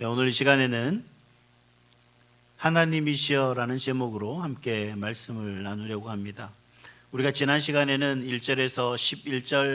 오늘 이 시간에는 하나님이시여라는 제목으로 함께 말씀을 나누려고 합니다. 우리가 지난 시간에는 1절에서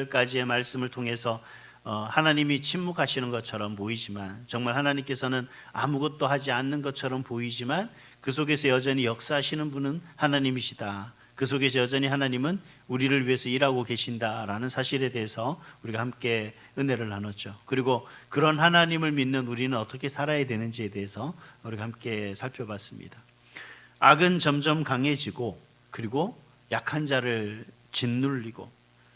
11절까지의 말씀을 통해서 하나님이 침묵하시는 것처럼 보이지만, 정말 하나님께서는 아무것도 하지 않는 것처럼 보이지만 그 속에서 여전히 역사하시는 분은 하나님이시다. 그 속에서 여전히 하나님은 우리를 위해서 일하고 계신다라는 사실에 대해서 우리가 함께 은혜를 나눴죠. 그리고 그런 하나님을 믿는 우리는 어떻게 살아야 되는지에 대해서 우리가 함께 살펴봤습니다. 악은 점점 강해지고, 그리고 약한 자를 짓눌리고,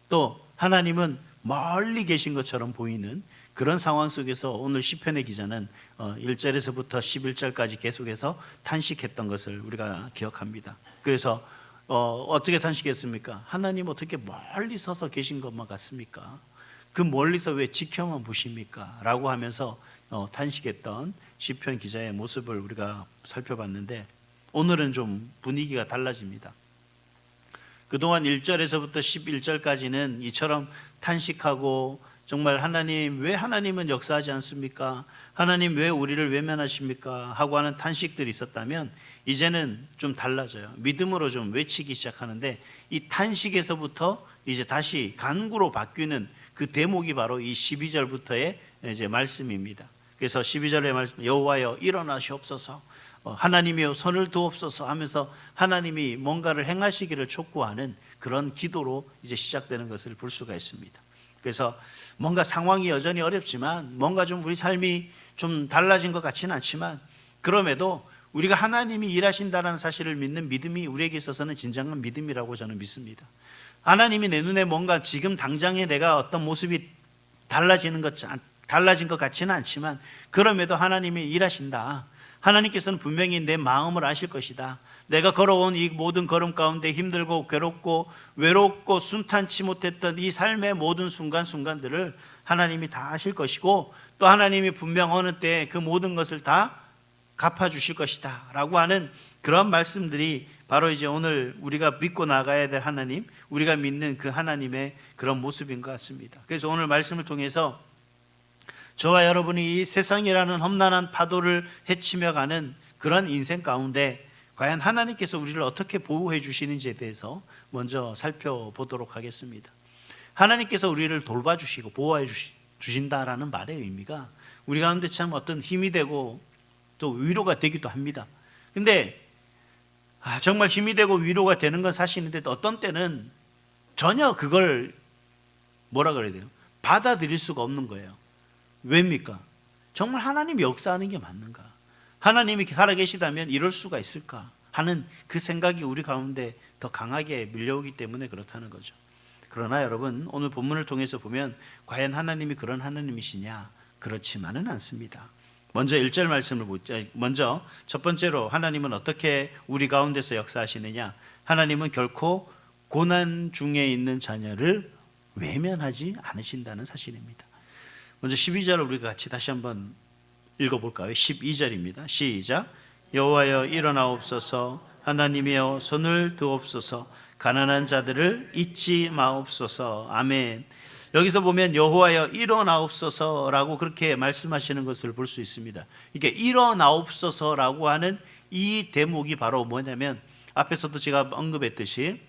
또 하나님은 멀리 계신 것처럼 보이는 그런 상황 속에서 오늘 시편의 기자는 1절에서부터 11절까지 계속해서 탄식했던 것을 우리가 기억합니다. 그래서 어떻게 탄식했습니까? 하나님 어떻게 멀리 서서 계신 것만 같습니까? 그 멀리서 왜 지켜만 보십니까? 라고 하면서 탄식했던 시편 기자의 모습을 우리가 살펴봤는데, 오늘은 좀 분위기가 달라집니다. 그동안 1절에서부터 11절까지는 이처럼 탄식하고, 정말 하나님, 왜 하나님은 역사하지 않습니까? 하나님 왜 우리를 외면하십니까? 하고 하는 탄식들이 있었다면, 이제는 좀 달라져요. 믿음으로 좀 외치기 시작하는데, 이 탄식에서부터 이제 다시 간구로 바뀌는 그 대목이 바로 이 12절부터의 이제 말씀입니다. 그래서 12절의 말씀, 여호와여 일어나시옵소서, 하나님이여 손을 두옵소서 하면서 하나님이 뭔가를 행하시기를 촉구하는 그런 기도로 이제 시작되는 것을 볼 수가 있습니다. 그래서 뭔가 상황이 여전히 어렵지만, 뭔가 좀 우리 삶이 좀 달라진 것 같지는 않지만, 그럼에도 우리가 하나님이 일하신다는 사실을 믿는 믿음이 우리에게 있어서는 진정한 믿음이라고 저는 믿습니다. 하나님이 내 눈에 뭔가 지금 당장에 내가 어떤 모습이 달라진 것 같지는 않지만, 그럼에도 하나님이 일하신다. 하나님께서는 분명히 내 마음을 아실 것이다. 내가 걸어온 이 모든 걸음 가운데 힘들고 괴롭고 외롭고 순탄치 못했던 이 삶의 모든 순간순간들을 하나님이 다 아실 것이고, 또 하나님이 분명 어느 때 그 모든 것을 다 갚아주실 것이다 라고 하는 그런 말씀들이 바로 이제 오늘 우리가 믿고 나가야 될 하나님, 우리가 믿는 그 하나님의 그런 모습인 것 같습니다. 그래서 오늘 말씀을 통해서 저와 여러분이 이 세상이라는 험난한 파도를 헤치며 가는 그런 인생 가운데 과연 하나님께서 우리를 어떻게 보호해 주시는지에 대해서 먼저 살펴보도록 하겠습니다. 하나님께서 우리를 돌봐주시고 보호해 주신다라는 말의 의미가 우리 가운데 참 어떤 힘이 되고 또 위로가 되기도 합니다. 근데 정말 힘이 되고 위로가 되는 건 사실인데, 어떤 때는 전혀 그걸 뭐라 그래야 돼요? 받아들일 수가 없는 거예요. 왜입니까? 정말 하나님이 역사하는 게 맞는가? 하나님이 살아계시다면 이럴 수가 있을까? 하는 그 생각이 우리 가운데 더 강하게 밀려오기 때문에 그렇다는 거죠. 그러나 여러분, 오늘 본문을 통해서 보면 과연 하나님이 그런 하나님이시냐? 그렇지만은 않습니다. 먼저 1절 말씀을 보죠. 먼저 첫 번째로 하나님은 어떻게 우리 가운데서 역사하시느냐? 하나님은 결코 고난 중에 있는 자녀를 외면하지 않으신다는 사실입니다. 먼저 12절을 우리가 같이 다시 한번 읽어볼까요? 12절입니다. 시작. 여호와여 일어나옵소서, 하나님이여 손을 두옵소서, 가난한 자들을 잊지 마옵소서. 아멘. 여기서 보면 여호와여 일어나옵소서라고 그렇게 말씀하시는 것을 볼 수 있습니다. 이게 일어나옵소서라고 하는 이 대목이 바로 뭐냐면, 앞에서도 제가 언급했듯이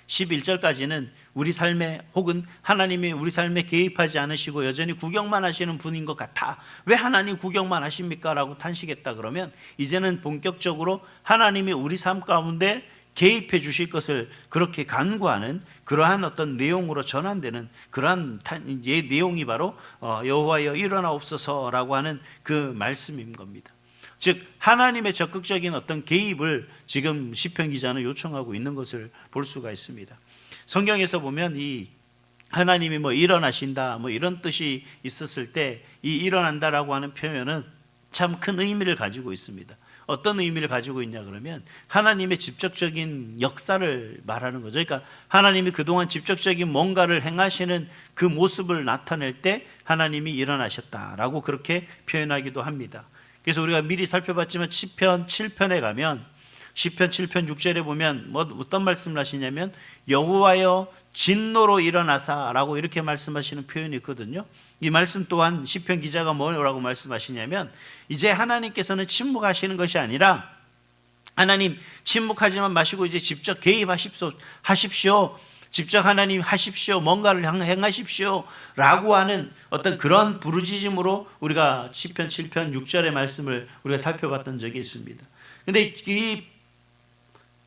11절까지는 우리 삶에, 혹은 하나님이 우리 삶에 개입하지 않으시고 여전히 구경만 하시는 분인 것 같아. 왜 하나님 구경만 하십니까? 라고 탄식했다 그러면, 이제는 본격적으로 하나님이 우리 삶 가운데 개입해 주실 것을 그렇게 간구하는 그러한 어떤 내용으로 전환되는 그러한 내용이 바로 여호와여 일어나옵소서라고 하는 그 말씀인 겁니다. 즉 하나님의 적극적인 어떤 개입을 지금 시편 기자는 요청하고 있는 것을 볼 수가 있습니다. 성경에서 보면 이 하나님이 일어나신다 이런 뜻이 있었을 때, 이 일어난다라고 하는 표현은 참 큰 의미를 가지고 있습니다. 어떤 의미를 가지고 있냐 그러면, 하나님의 직접적인 역사를 말하는 거죠. 그러니까 하나님이 그동안 직접적인 뭔가를 행하시는 그 모습을 나타낼 때 하나님이 일어나셨다라고 그렇게 표현하기도 합니다. 그래서 우리가 미리 살펴봤지만 시편 7편에 가면, 시편 7편 6절에 보면 어떤 말씀을 하시냐면, 여호와여 진노로 일어나사라고 이렇게 말씀하시는 표현이 있거든요. 이 말씀 또한 시편 기자가 뭐라고 말씀하시냐면 이제 하나님께서는 침묵하시는 것이 아니라 하나님 침묵하지만 마시고 이제 직접 개입하십시오. 직접 하나님 하십시오. 뭔가를 행하십시오. 라고 하는 어떤 그런 부르짖음으로 우리가 시편 7편 6절의 말씀을 우리가 살펴봤던 적이 있습니다. 근데 이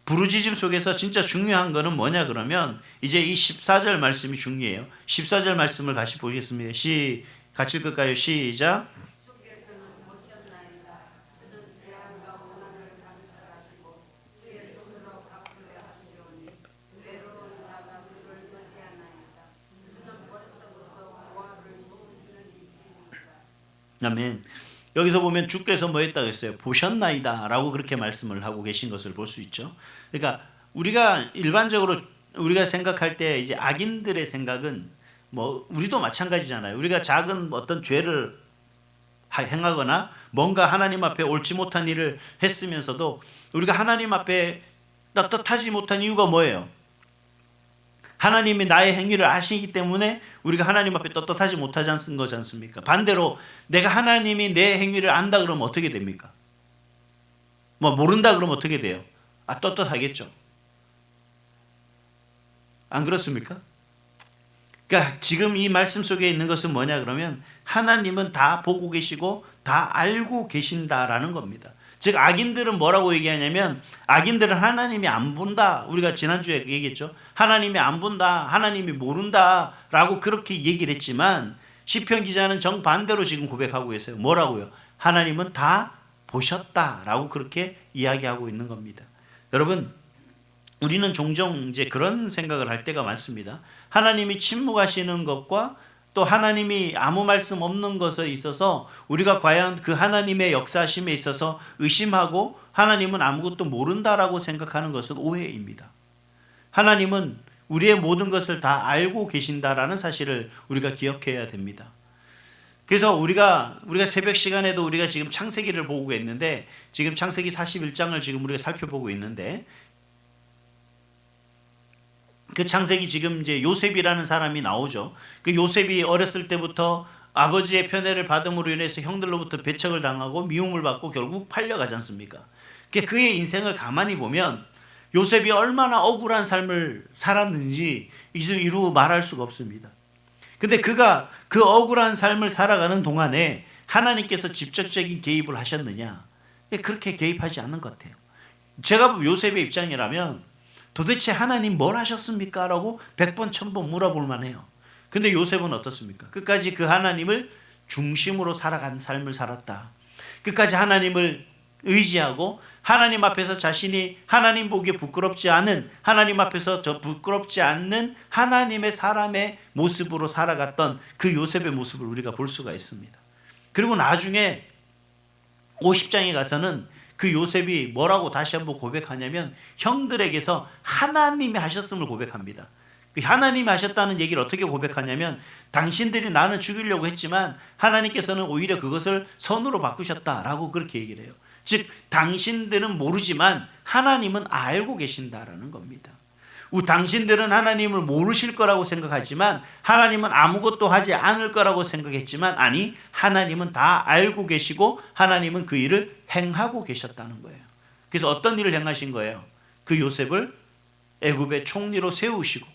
부르짖음 속에서 진짜 중요한 거는 뭐냐 그러면 이제 이 14절 말씀이 중요해요. 14절 말씀을 같이 보겠습니다. 같이 읽을까요? 시작. 아멘. 여기서 보면 주께서 뭐 했다고 했어요? 보셨나이다 라고 그렇게 말씀을 하고 계신 것을 볼 수 있죠. 그러니까 우리가 일반적으로 우리가 생각할 때 이제 악인들의 생각은 뭐 우리도 마찬가지잖아요. 우리가 작은 어떤 죄를 행하거나 뭔가 하나님 앞에 옳지 못한 일을 했으면서도 우리가 하나님 앞에 떳떳하지 못한 이유가 뭐예요? 하나님이 나의 행위를 아시기 때문에 우리가 하나님 앞에 떳떳하지 못하지 않는 거지 않습니까? 반대로 내가 하나님이 내 행위를 안다 그러면 어떻게 됩니까? 뭐 모른다 그러면 어떻게 돼요? 떳떳하겠죠. 안 그렇습니까? 그러니까 지금 이 말씀 속에 있는 것은 뭐냐 그러면 하나님은 다 보고 계시고 다 알고 계신다라는 겁니다. 즉 악인들은 뭐라고 얘기하냐면 악인들은 하나님이 안 본다. 우리가 지난주에 얘기했죠. 하나님이 안 본다. 하나님이 모른다. 라고 그렇게 얘기를 했지만 시편 기자는 정반대로 지금 고백하고 계세요. 뭐라고요? 하나님은 다 보셨다라고 그렇게 이야기하고 있는 겁니다. 여러분 우리는 종종 이제 그런 생각을 할 때가 많습니다. 하나님이 침묵하시는 것과 또 하나님이 아무 말씀 없는 것에 있어서 우리가 과연 그 하나님의 역사심에 있어서 의심하고 하나님은 아무것도 모른다라고 생각하는 것은 오해입니다. 하나님은 우리의 모든 것을 다 알고 계신다라는 사실을 우리가 기억해야 됩니다. 그래서 우리가 새벽 시간에도 우리가 지금 창세기를 보고 있는데 지금 창세기 41장을 지금 우리가 살펴보고 있는데 그 창세기 지금 이제 요셉이라는 사람이 나오죠. 그 요셉이 어렸을 때부터 아버지의 편애를 받음으로 인해서 형들로부터 배척을 당하고 미움을 받고 결국 팔려가지 않습니까? 그의 인생을 가만히 보면 요셉이 얼마나 억울한 삶을 살았는지 이루 말할 수가 없습니다. 근데 그가 그 억울한 삶을 살아가는 동안에 하나님께서 직접적인 개입을 하셨느냐? 그렇게 개입하지 않는 것 같아요. 제가 요셉의 입장이라면 도대체 하나님 뭘 하셨습니까? 라고 100번 1000번 물어볼 만해요. 근데 요셉은 어떻습니까? 끝까지 그 하나님을 중심으로 살아간 삶을 살았다. 끝까지 하나님을 의지하고 하나님 앞에서 자신이 하나님 보기에 부끄럽지 않은 하나님 앞에서 부끄럽지 않는 하나님의 사람의 모습으로 살아갔던 그 요셉의 모습을 우리가 볼 수가 있습니다. 그리고 나중에 50장에 가서는 그 요셉이 뭐라고 다시 한번 고백하냐면 형들에게서 하나님이 하셨음을 고백합니다. 하나님이 하셨다는 얘기를 어떻게 고백하냐면 당신들이 나는 죽이려고 했지만 하나님께서는 오히려 그것을 선으로 바꾸셨다라고 그렇게 얘기를 해요. 즉 당신들은 모르지만 하나님은 알고 계신다라는 겁니다. 당신들은 하나님을 모르실 거라고 생각하지만 하나님은 아무것도 하지 않을 거라고 생각했지만 아니 하나님은 다 알고 계시고 하나님은 그 일을 행하고 계셨다는 거예요. 그래서 어떤 일을 행하신 거예요? 그 요셉을 애굽의 총리로 세우시고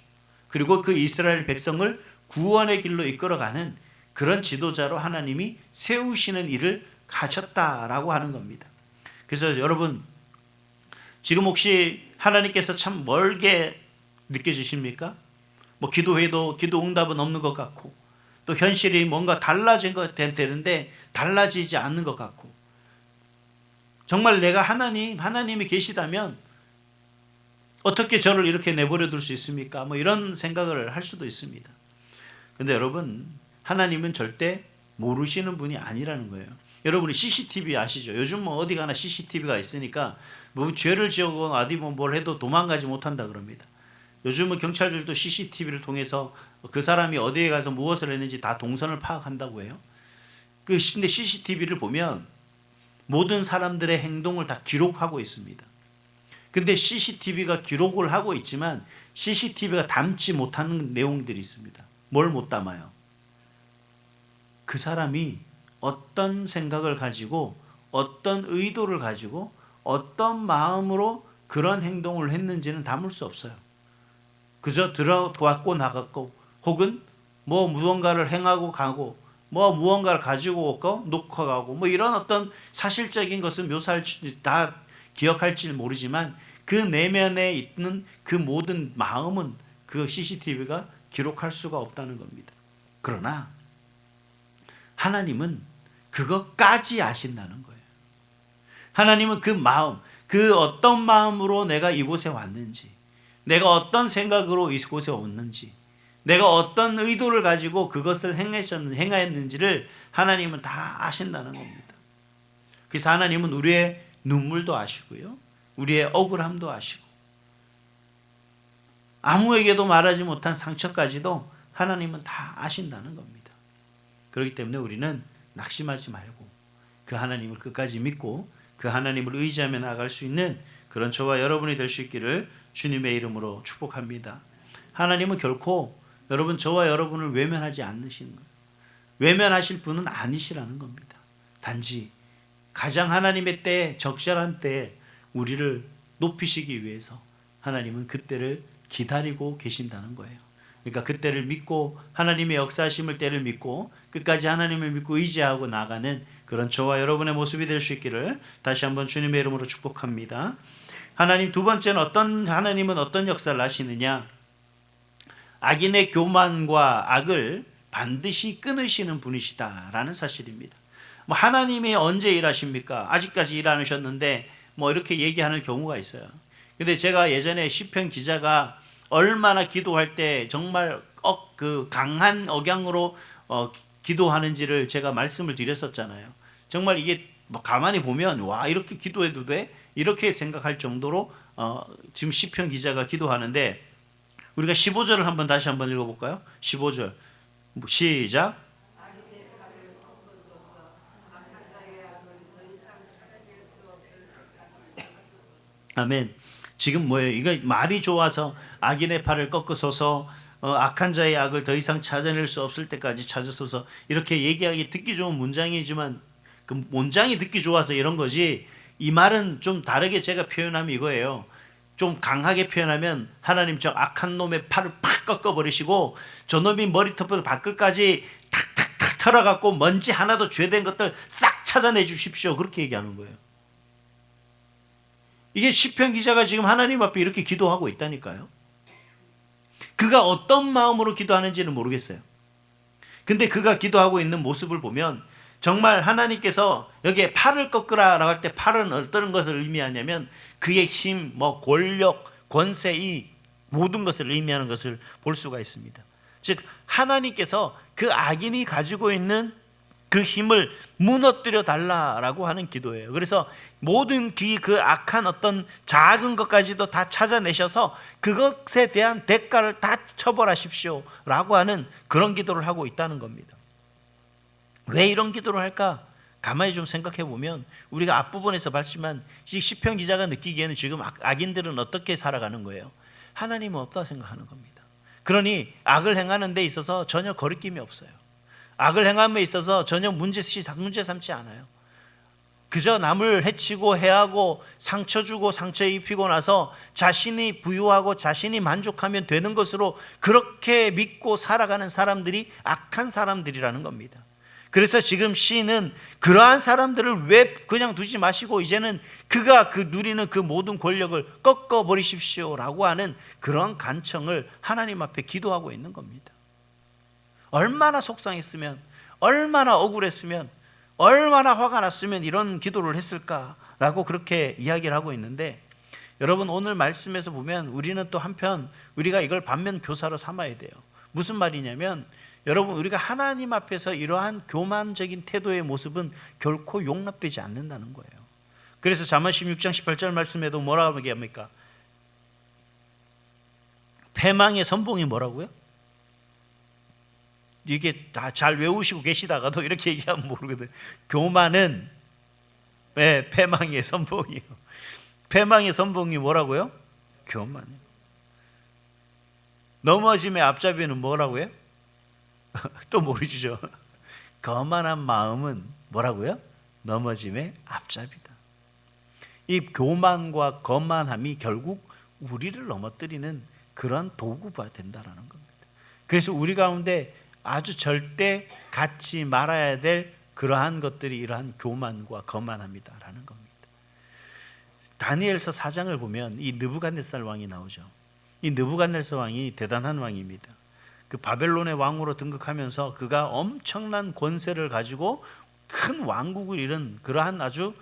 그리고 그 이스라엘 백성을 구원의 길로 이끌어가는 그런 지도자로 하나님이 세우시는 일을 하셨다라고 하는 겁니다. 그래서 여러분 지금 혹시 하나님께서 참 멀게 느껴지십니까? 뭐 기도해도 기도 응답은 없는 것 같고 또 현실이 뭔가 달라진 것 되는데 달라지지 않는 것 같고 정말 내가 하나님이 계시다면 어떻게 저를 이렇게 내버려 둘 수 있습니까? 뭐 이런 생각을 할 수도 있습니다. 근데 여러분 하나님은 절대 모르시는 분이 아니라는 거예요. 여러분이 CCTV 아시죠? 요즘 뭐 어디 가나 CCTV가 있으니까 뭐 죄를 지어고 어디 뭘 해도 도망가지 못한다 그럽니다. 요즘은 경찰들도 CCTV를 통해서 그 사람이 어디에 가서 무엇을 했는지 다 동선을 파악한다고 해요. 근데 CCTV를 보면 모든 사람들의 행동을 다 기록하고 있습니다. 근데 CCTV가 기록을 하고 있지만 CCTV가 담지 못하는 내용들이 있습니다. 뭘 못 담아요? 그 사람이 어떤 생각을 가지고 어떤 의도를 가지고 어떤 마음으로 그런 행동을 했는지는 담을 수 없어요. 그저 들어왔고 나갔고 혹은 뭐 무언가를 행하고 가고 뭐 무언가를 가지고 오고 놓고 가고 뭐 이런 어떤 사실적인 것은 다 기억할지 모르지만 그 내면에 있는 그 모든 마음은 그 CCTV가 기록할 수가 없다는 겁니다. 그러나 하나님은 그것까지 아신다는 거예요. 하나님은 그 마음, 그 어떤 마음으로 내가 이곳에 왔는지, 내가 어떤 생각으로 이곳에 왔는지, 내가 어떤 의도를 가지고 그것을 행하였는지를 하나님은 다 아신다는 겁니다. 그래서 하나님은 우리의 눈물도 아시고요, 우리의 억울함도 아시고, 아무에게도 말하지 못한 상처까지도 하나님은 다 아신다는 겁니다. 그렇기 때문에 우리는 낙심하지 말고 그 하나님을 끝까지 믿고 그 하나님을 의지하며 나아갈 수 있는 그런 저와 여러분이 될 수 있기를 주님의 이름으로 축복합니다. 하나님은 결코 여러분 저와 여러분을 외면하지 않으시는 거예요. 외면하실 분은 아니시라는 겁니다. 단지 가장 하나님의 때, 적절한 때에 우리를 높이시기 위해서 하나님은 그때를 기다리고 계신다는 거예요. 그러니까 그때를 믿고 하나님의 역사하심을 때를 믿고 끝까지 하나님을 믿고 의지하고 나가는 그런 저와 여러분의 모습이 될 수 있기를 다시 한번 주님의 이름으로 축복합니다. 하나님 두 번째는 하나님은 어떤 역사를 하시느냐? 악인의 교만과 악을 반드시 끊으시는 분이시다라는 사실입니다. 뭐 하나님이 언제 일하십니까? 아직까지 일 안 하셨는데 뭐 이렇게 얘기하는 경우가 있어요. 근데 제가 예전에 시편 기자가 얼마나 기도할 때 정말 그 강한 억양으로 기도하는지를 제가 말씀을 드렸었잖아요. 정말 이게 가만히 보면 와 이렇게 기도해도 돼? 이렇게 생각할 정도로 지금 시편 기자가 기도하는데 우리가 15절을 한번 다시 한번 읽어볼까요? 15절 시작. 아멘. 지금 뭐예요? 이거 말이 좋아서 악인의 팔을 꺾으소서 악한 자의 악을 더 이상 찾아낼 수 없을 때까지 찾으소서 이렇게 얘기하기 듣기 좋은 문장이지만 그 문장이 듣기 좋아서 이런 거지 이 말은 좀 다르게 제가 표현하면 이거예요. 좀 강하게 표현하면 하나님 저 악한 놈의 팔을 팍 꺾어버리시고 저놈이 머리부터 발끝까지 탁탁탁 털어갖고 먼지 하나도 죄된 것들 싹 찾아내 주십시오. 그렇게 얘기하는 거예요. 이게 시편 기자가 지금 하나님 앞에 이렇게 기도하고 있다니까요. 그가 어떤 마음으로 기도하는지는 모르겠어요. 근데 그가 기도하고 있는 모습을 보면 정말 하나님께서 여기에 팔을 꺾으라라고 할 때 팔은 어떤 것을 의미하냐면 그의 힘, 뭐 권력, 권세 이 모든 것을 의미하는 것을 볼 수가 있습니다. 즉 하나님께서 그 악인이 가지고 있는 그 힘을 무너뜨려 달라라고 하는 기도예요. 그래서 모든 그 악한 어떤 작은 것까지도 다 찾아내셔서 그것에 대한 대가를 다 처벌하십시오라고 하는 그런 기도를 하고 있다는 겁니다. 왜 이런 기도를 할까? 가만히 좀 생각해 보면 우리가 앞부분에서 봤지만 시편 기자가 느끼기에는 지금 악인들은 어떻게 살아가는 거예요? 하나님은 없다 생각하는 겁니다. 그러니 악을 행하는 데 있어서 전혀 거리낌이 없어요. 악을 행함에 있어서 전혀 문제 삼지 않아요. 그저 남을 해치고 해하고 상처 주고 상처 입히고 나서 자신이 부유하고 자신이 만족하면 되는 것으로 그렇게 믿고 살아가는 사람들이 악한 사람들이라는 겁니다. 그래서 지금 시인은 그러한 사람들을 왜 그냥 두지 마시고 이제는 그가 누리는 그 모든 권력을 꺾어버리십시오라고 하는 그런 간청을 하나님 앞에 기도하고 있는 겁니다. 얼마나 속상했으면, 얼마나 억울했으면, 얼마나 화가 났으면 이런 기도를 했을까라고 그렇게 이야기를 하고 있는데 여러분 오늘 말씀에서 보면 우리는 또 한편 우리가 이걸 반면 교사로 삼아야 돼요. 무슨 말이냐면 여러분 우리가 하나님 앞에서 이러한 교만적인 태도의 모습은 결코 용납되지 않는다는 거예요. 그래서 잠언 16장 18절 말씀에도 뭐라고 얘기합니까? 패망의 선봉이 뭐라고요? 이게 다 잘 외우시고 계시다가도 이렇게 얘기하면 모르거든요. 교만은 패망의 선봉이에요. 패망의 선봉이 뭐라고요? 교만이요. 넘어짐의 앞잡이는 뭐라고요? 또 모르시죠? 거만한 마음은 뭐라고요? 넘어짐의 앞잡이다. 이 교만과 거만함이 결국 우리를 넘어뜨리는 그런 도구가 된다라는 겁니다. 그래서 우리 가운데 아주 절대 갖지 말아야 될 그러한 것들이 이러한 교만과 거만함이다라는 겁니다. 다니엘서 4장을 보면 이 느부갓네살 왕이 나오죠. 이 느부갓네살 왕이 대단한 왕입니다. 그 바벨론의 왕으로 등극하면서 그가 엄청난 권세를 가지고 큰 왕국을 이룬 그러한 아주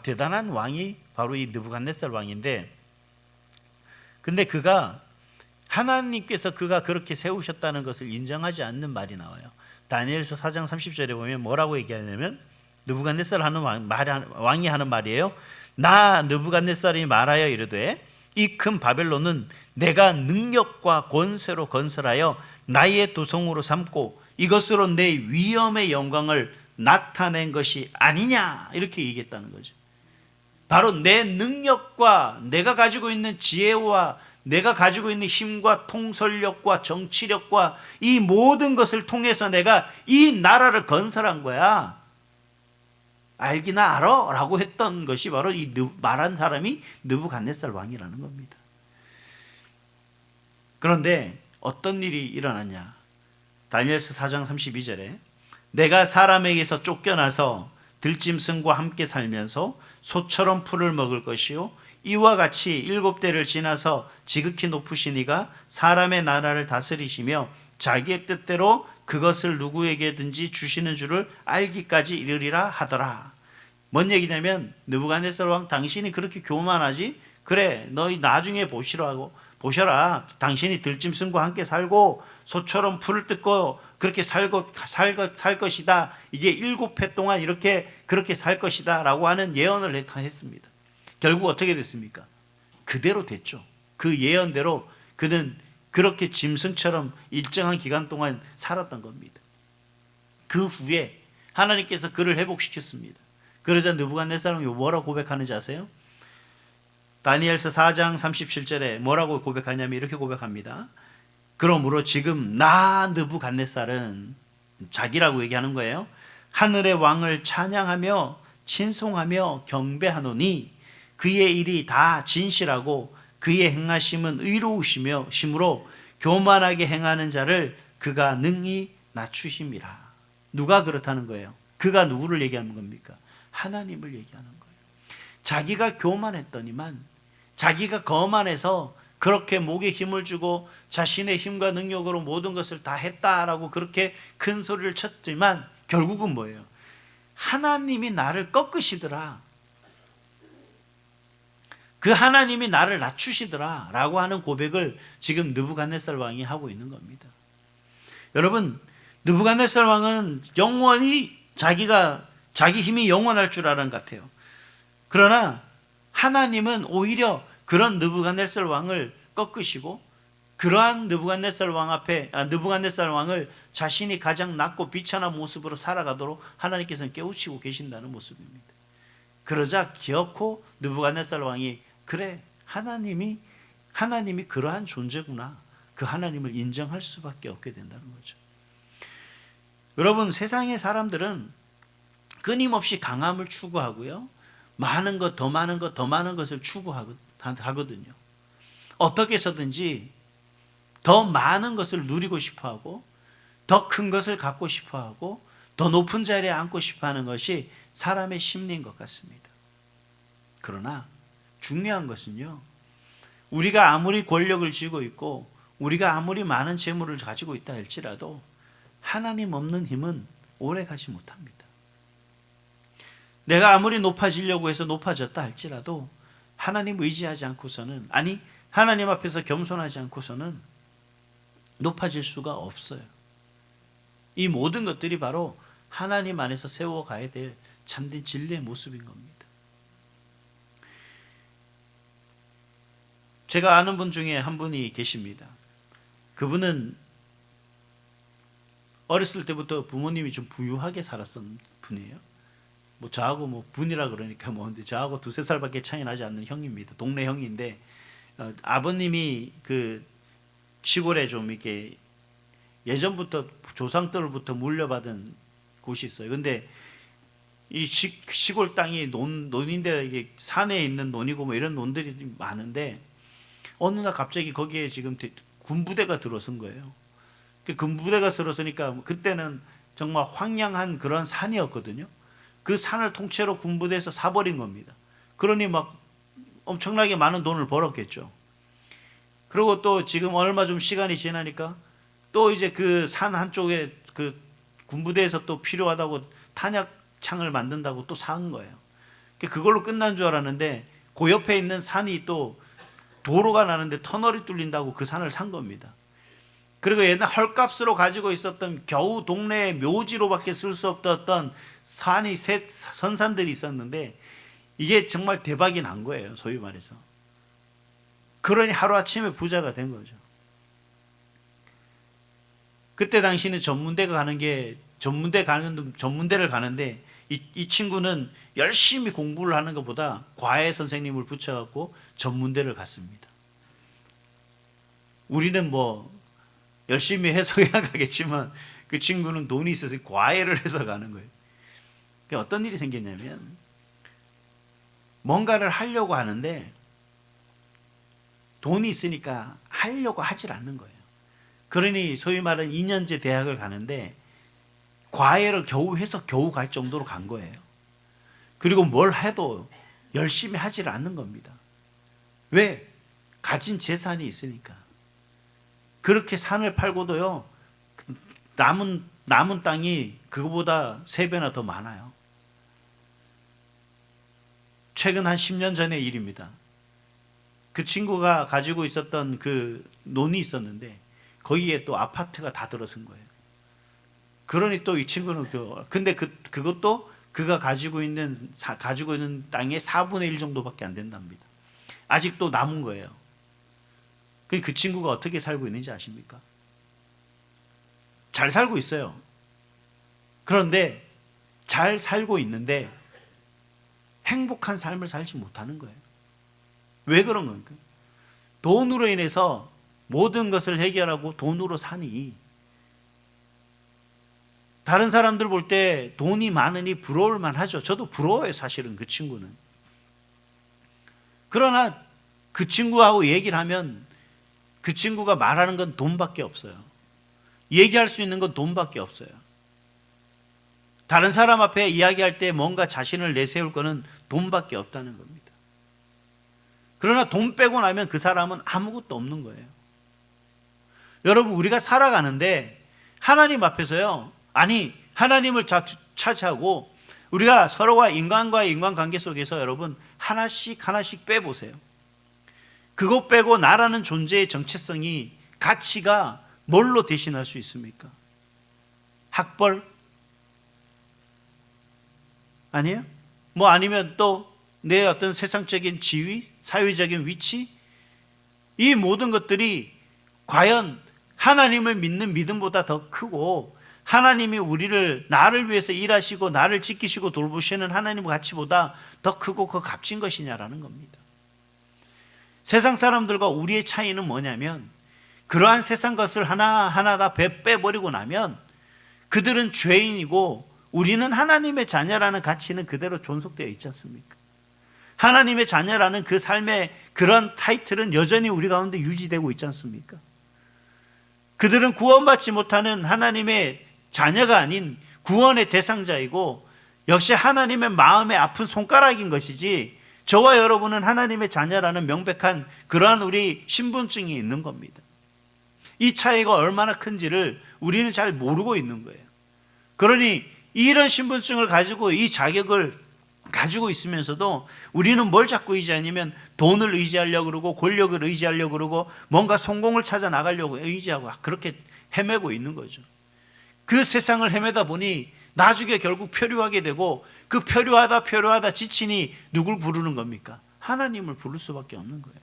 대단한 왕이 바로 이 느부갓네살 왕인데, 근데 그가 하나님께서 그가 그렇게 세우셨다는 것을 인정하지 않는 말이 나와요. 다니엘서 4장 30절에 보면 뭐라고 얘기하냐면, 느부갓네살 하는 왕이 하는 말이에요. 나 느부갓네살이 말하여 이르되 이 큰 바벨론은 내가 능력과 권세로 건설하여 나의 도성으로 삼고 이것으로 내 위엄의 영광을 나타낸 것이 아니냐, 이렇게 얘기했다는 거죠. 바로 내 능력과 내가 가지고 있는 지혜와 내가 가지고 있는 힘과 통솔력과 정치력과 이 모든 것을 통해서 내가 이 나라를 건설한 거야. 알기나 알아? 라고 했던 것이 바로 이 말한 사람이 느부갓네살 왕이라는 겁니다. 그런데 어떤 일이 일어났냐? 다니엘서 4장 32절에 내가 사람에게서 쫓겨나서 들짐승과 함께 살면서 소처럼 풀을 먹을 것이요 이와 같이 7대를 지나서 지극히 높으신 이가 사람의 나라를 다스리시며 자기의 뜻대로 그것을 누구에게든지 주시는 줄을 알기까지 이르리라 하더라. 뭔 얘기냐면, 느부갓네살 왕, 당신이 그렇게 교만하지? 그래, 너희 나중에 보셔라. 당신이 들짐승과 함께 살고 소처럼 풀을 뜯고 그렇게 살 것이다. 이게 7회 동안 그렇게 살 것이다 라고 하는 예언을 했습니다. 결국 어떻게 됐습니까? 그대로 됐죠. 그 예언대로 그는 그렇게 짐승처럼 일정한 기간 동안 살았던 겁니다. 그 후에 하나님께서 그를 회복시켰습니다. 그러자 느부갓네살은 뭐라고 고백하는지 아세요? 다니엘서 4장 37절에 뭐라고 고백하냐면 이렇게 고백합니다. 그러므로 지금 나 느부갓네살은, 자기라고 얘기하는 거예요, 하늘의 왕을 찬양하며 친송하며 경배하노니 그의 일이 다 진실하고 그의 행하심은 의로우심으로 교만하게 행하는 자를 그가 능히 낮추심이라. 누가 그렇다는 거예요? 그가 누구를 얘기하는 겁니까? 하나님을 얘기하는 거예요. 자기가 교만했더니만, 자기가 거만해서 그렇게 목에 힘을 주고 자신의 힘과 능력으로 모든 것을 다 했다라고 그렇게 큰 소리를 쳤지만 결국은 뭐예요? 하나님이 나를 꺾으시더라. 그 하나님이 나를 낮추시더라 라고 하는 고백을 지금 느부갓네살 왕이 하고 있는 겁니다. 여러분, 느부갓네살 왕은 영원히 자기 힘이 영원할 줄 알은 것 같아요. 그러나 하나님은 오히려 그런 느부갓네살 왕을 꺾으시고 그러한 느부갓네살 왕을 자신이 가장 낮고 비천한 모습으로 살아가도록 하나님께서는 깨우치고 계신다는 모습입니다. 그러자 기어코 느부갓네살 왕이, 그래, 하나님이 그러한 존재구나, 그 하나님을 인정할 수밖에 없게 된다는 거죠. 여러분, 세상의 사람들은 끊임없이 강함을 추구하고요, 많은 것, 더 많은 것을 추구하거든요. 어떻게 해서든지 더 많은 것을 누리고 싶어하고 더 큰 것을 갖고 싶어하고 더 높은 자리에 앉고 싶어하는 것이 사람의 심리인 것 같습니다. 그러나 중요한 것은요, 우리가 아무리 권력을 쥐고 있고 우리가 아무리 많은 재물을 가지고 있다 할지라도 하나님 없는 힘은 오래 가지 못합니다. 내가 아무리 높아지려고 해서 높아졌다 할지라도 하나님 의지하지 않고서는, 아니 하나님 앞에서 겸손하지 않고서는 높아질 수가 없어요. 이 모든 것들이 바로 하나님 안에서 세워가야 될 참된 진리의 모습인 겁니다. 제가 아는 분 중에 한 분이 계십니다. 그분은 어렸을 때부터 부모님이 좀 부유하게 살았던 분이에요. 저하고 분이라 그러니까 근데 저하고 2-3살밖에 차이 나지 않는 형입니다. 동네 형인데, 아버님이 그 시골에 좀 이렇게 예전부터 조상 때부터 물려받은 곳이 있어요. 근데 이 시골 땅이 논인데 이게 산에 있는 논이고 뭐 이런 논들이 많은데 어느 날 갑자기 거기에 지금 군부대가 들어선 거예요. 그 군부대가 들어서니까 그때는 정말 황량한 그런 산이었거든요. 그 산을 통째로 군부대에서 사버린 겁니다. 그러니 막 엄청나게 많은 돈을 벌었겠죠. 그리고 또 지금 얼마 좀 시간이 지나니까 또 이제 그 산 한쪽에 그 군부대에서 또 필요하다고 탄약창을 만든다고 또 산 거예요. 그걸로 끝난 줄 알았는데 그 옆에 있는 산이 또 도로가 나는데 터널이 뚫린다고 그 산을 산 겁니다. 그리고 옛날 헐값으로 가지고 있었던 겨우 동네의 묘지로밖에 쓸 수 없던 산이 선산들이 있었는데 이게 정말 대박이 난 거예요. 소위 말해서. 그러니 하루아침에 부자가 된 거죠. 그때 당시는 전문대를 가는데 이 친구는 열심히 공부를 하는 것보다 과외 선생님을 붙여갖고 전문대를 갔습니다. 우리는 뭐 열심히 해서 가겠지만 그 친구는 돈이 있어서 과외를 해서 가는 거예요. 어떤 일이 생겼냐면 뭔가를 하려고 하는데 돈이 있으니까 하려고 하질 않는 거예요. 그러니 소위 말하는 2년제 대학을 가는데 과외를 겨우 해서 겨우 갈 정도로 간 거예요. 그리고 뭘 해도 열심히 하질 않는 겁니다. 왜? 가진 재산이 있으니까. 그렇게 산을 팔고도요, 남은 땅이 그거보다 3배나 더 많아요. 최근 한 10년 전의 일입니다. 그 친구가 가지고 있었던 그 논이 있었는데 거기에 또 아파트가 다 들어선 거예요. 그러니 또 이 친구는 근데 그것도 그가 가지고 있는 땅의 4분의 1 정도밖에 안 된답니다. 아직도 남은 거예요. 그 친구가 어떻게 살고 있는지 아십니까? 잘 살고 있어요. 그런데 잘 살고 있는데 행복한 삶을 살지 못하는 거예요. 왜 그런 겁니까? 돈으로 인해서 모든 것을 해결하고 돈으로 사니 다른 사람들 볼 때 돈이 많으니 부러울 만하죠. 저도 부러워요, 사실은 그 친구는. 그러나 그 친구하고 얘기를 하면 그 친구가 말하는 건 돈밖에 없어요. 얘기할 수 있는 건 돈밖에 없어요. 다른 사람 앞에 이야기할 때 뭔가 자신을 내세울 거는 돈밖에 없다는 겁니다. 그러나 돈 빼고 나면 그 사람은 아무것도 없는 거예요. 여러분, 우리가 살아가는데 하나님 앞에서요, 하나님을 차지하고 우리가 서로가 인간과의 인간관계 속에서 여러분 하나씩 빼보세요. 그것 빼고 나라는 존재의 정체성이, 가치가 뭘로 대신할 수 있습니까? 학벌? 아니에요? 아니면 또 내 어떤 세상적인 지위, 사회적인 위치? 이 모든 것들이 과연 하나님을 믿는 믿음보다 더 크고 하나님이 나를 위해서 일하시고 나를 지키시고 돌보시는 하나님의 가치보다 더 크고 그 값진 것이냐라는 겁니다. 세상 사람들과 우리의 차이는 뭐냐면 그러한 세상 것을 하나하나 다 빼버리고 나면 그들은 죄인이고 우리는 하나님의 자녀라는 가치는 그대로 존속되어 있지 않습니까? 하나님의 자녀라는 그 삶의 그런 타이틀은 여전히 우리 가운데 유지되고 있지 않습니까? 그들은 구원받지 못하는 하나님의 자녀가 아닌 구원의 대상자이고 역시 하나님의 마음에 아픈 손가락인 것이지 저와 여러분은 하나님의 자녀라는 명백한 그러한 우리 신분증이 있는 겁니다. 이 차이가 얼마나 큰지를 우리는 잘 모르고 있는 거예요. 그러니 이런 신분증을 가지고 이 자격을 가지고 있으면서도 우리는 뭘 자꾸 의지하냐면 돈을 의지하려고 그러고 권력을 의지하려고 그러고 뭔가 성공을 찾아 나가려고 의지하고 그렇게 헤매고 있는 거죠. 그 세상을 헤매다 보니 나중에 결국 표류하게 되고 그 표류하다 지치니 누굴 부르는 겁니까? 하나님을 부를 수밖에 없는 거예요.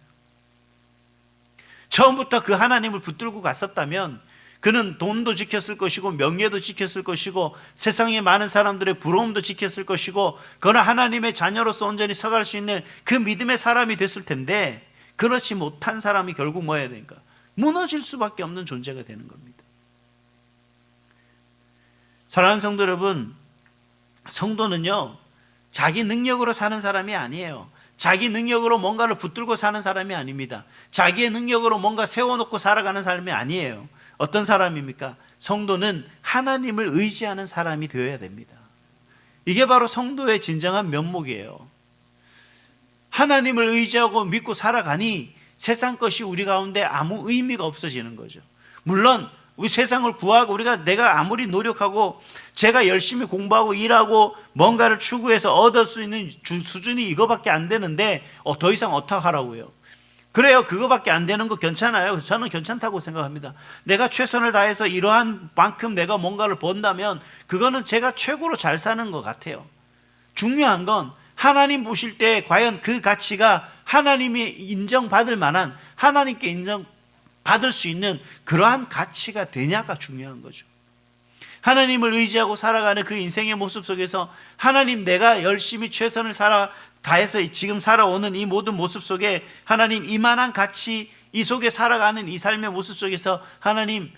처음부터 그 하나님을 붙들고 갔었다면 그는 돈도 지켰을 것이고 명예도 지켰을 것이고 세상의 많은 사람들의 부러움도 지켰을 것이고 그는 하나님의 자녀로서 온전히 서갈 수 있는 그 믿음의 사람이 됐을 텐데 그렇지 못한 사람이 결국 뭐 해야 되니까? 무너질 수밖에 없는 존재가 되는 겁니다. 사랑하는 성도 여러분, 성도는요 자기 능력으로 사는 사람이 아니에요. 자기 능력으로 뭔가를 붙들고 사는 사람이 아닙니다. 자기의 능력으로 뭔가 세워놓고 살아가는 사람이 아니에요. 어떤 사람입니까? 성도는 하나님을 의지하는 사람이 되어야 됩니다. 이게 바로 성도의 진정한 면목이에요. 하나님을 의지하고 믿고 살아가니 세상 것이 우리 가운데 아무 의미가 없어지는 거죠. 물론 우리 세상을 구하고 내가 아무리 노력하고 제가 열심히 공부하고 일하고 뭔가를 추구해서 얻을 수 있는 수준이 이거밖에 안 되는데 더 이상 어떡하라고요? 그래요. 그거밖에 안 되는 거 괜찮아요. 저는 괜찮다고 생각합니다. 내가 최선을 다해서 이러한 만큼 내가 뭔가를 번다면 그거는 제가 최고로 잘 사는 것 같아요. 중요한 건 하나님 보실 때 과연 그 가치가 하나님이 인정받을 만한, 하나님께 인정받을 수 있는 그러한 가치가 되냐가 중요한 거죠. 하나님을 의지하고 살아가는 그 인생의 모습 속에서 하나님, 내가 열심히 최선을 다해서 지금 살아오는 이 모든 모습 속에 하나님, 이만한 가치, 이 속에 살아가는 이 삶의 모습 속에서 하나님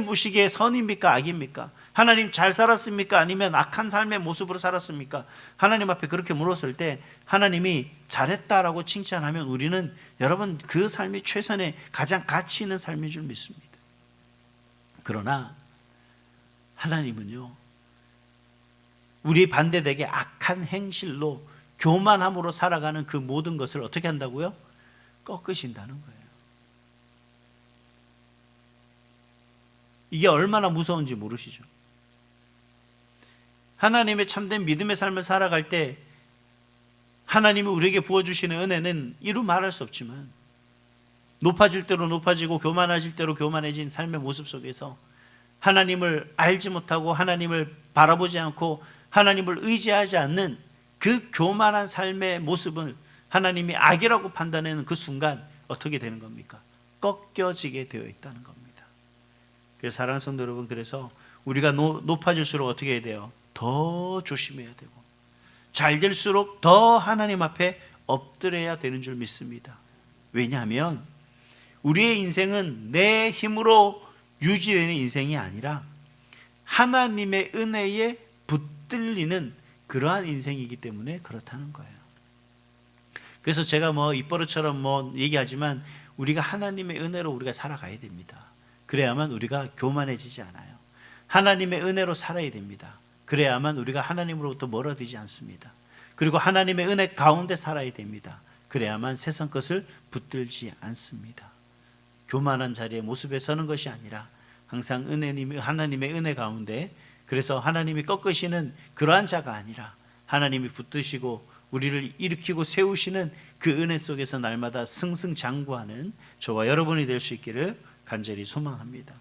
보시기에 선입니까 악입니까? 하나님 잘 살았습니까? 아니면 악한 삶의 모습으로 살았습니까? 하나님 앞에 그렇게 물었을 때 하나님이 잘했다라고 칭찬하면 우리는 여러분 그 삶이 최선의 가장 가치 있는 삶인 줄 믿습니다. 그러나 하나님은요 우리 반대되게 악한 행실로 교만함으로 살아가는 그 모든 것을 어떻게 한다고요? 꺾으신다는 거예요. 이게 얼마나 무서운지 모르시죠? 하나님의 참된 믿음의 삶을 살아갈 때 하나님이 우리에게 부어주시는 은혜는 이루 말할 수 없지만 높아질 대로 높아지고 교만해질 대로 교만해진 삶의 모습 속에서 하나님을 알지 못하고 하나님을 바라보지 않고 하나님을 의지하지 않는 그 교만한 삶의 모습을 하나님이 악이라고 판단하는 그 순간 어떻게 되는 겁니까? 꺾여지게 되어 있다는 겁니다. 그래서 사랑하는 성도 여러분, 그래서 우리가 높아질수록 어떻게 해야 돼요? 더 조심해야 되고 잘 될수록 더 하나님 앞에 엎드려야 되는 줄 믿습니다. 왜냐하면 우리의 인생은 내 힘으로 유지되는 인생이 아니라 하나님의 은혜에 붙들리는 그러한 인생이기 때문에 그렇다는 거예요. 그래서 제가 입버릇처럼 얘기하지만 우리가 하나님의 은혜로 우리가 살아가야 됩니다. 그래야만 우리가 교만해지지 않아요. 하나님의 은혜로 살아야 됩니다. 그래야만 우리가 하나님으로부터 멀어지지 않습니다. 그리고 하나님의 은혜 가운데 살아야 됩니다. 그래야만 세상 것을 붙들지 않습니다. 교만한 자리에 모습에 서는 것이 아니라 항상 하나님의 은혜 가운데, 그래서 하나님이 꺾으시는 그러한 자가 아니라 하나님이 붙드시고 우리를 일으키고 세우시는 그 은혜 속에서 날마다 승승장구하는 저와 여러분이 될 수 있기를 간절히 소망합니다.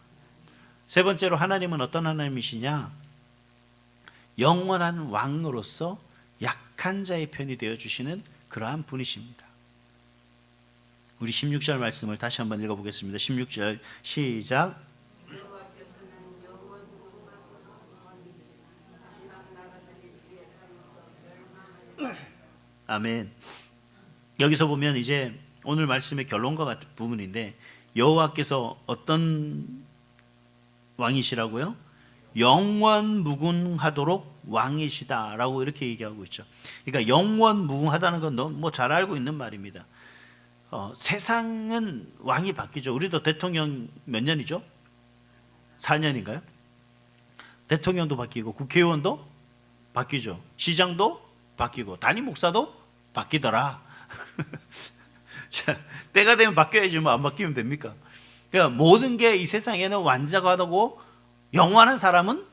세 번째로 하나님은 어떤 하나님이시냐? 영원한 왕으로서 약한 자의 편이 되어주시는 그러한 분이십니다. 우리 16절 말씀을 다시 한번 읽어보겠습니다. 16절 시작. 아멘. 여기서 보면 이제 오늘 말씀의 결론과 같은 부분인데 여호와께서 어떤 왕이시라고요? 영원무궁하도록 왕이시다라고 이렇게 얘기하고 있죠. 그러니까 영원무궁하다는 건 뭐 잘 알고 있는 말입니다. 세상은 왕이 바뀌죠. 우리도 대통령 몇 년이죠? 4년인가요? 대통령도 바뀌고 국회의원도 바뀌죠. 시장도 바뀌고 담임 목사도 바뀌더라. 자, 때가 되면 바뀌어야지 뭐 안 바뀌면 됩니까? 그러니까 모든 게 이 세상에는 완전하고 영원한 사람은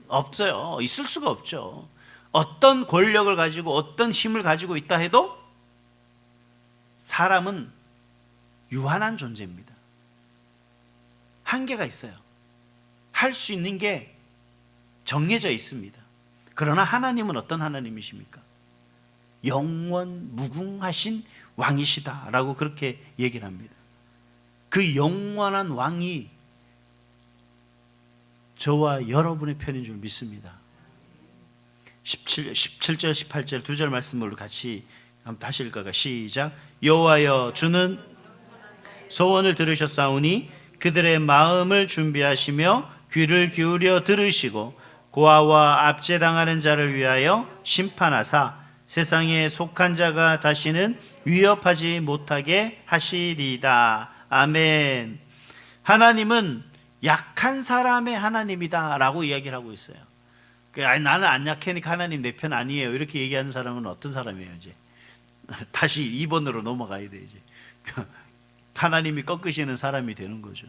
없어요. 있을 수가 없죠. 어떤 권력을 가지고 어떤 힘을 가지고 있다 해도 사람은 유한한 존재입니다. 한계가 있어요. 할 수 있는 게 정해져 있습니다. 그러나 하나님은 어떤 하나님이십니까? 영원 무궁하신 왕이시다라고 그렇게 얘기를 합니다. 그 영원한 왕이 저와 여러분의 편인 줄 믿습니다. 17절 18절 두 절 말씀을 같이 한번 다시 읽어가 시작. 여호와여 주는 소원을 들으셨사오니 그들의 마음을 준비하시며 귀를 기울여 들으시고 고아와 압제당하는 자를 위하여 심판하사 세상에 속한 자가 다시는 위협하지 못하게 하시리이다. 아멘. 하나님은 약한 사람의 하나님이다라고 이야기를 하고 있어요. 나는 안 약하니까 하나님 내 편 아니에요, 이렇게 얘기하는 사람은 어떤 사람이에요? 이제 다시 2번으로 넘어가야 돼. 이제 하나님이 꺾으시는 사람이 되는 거죠.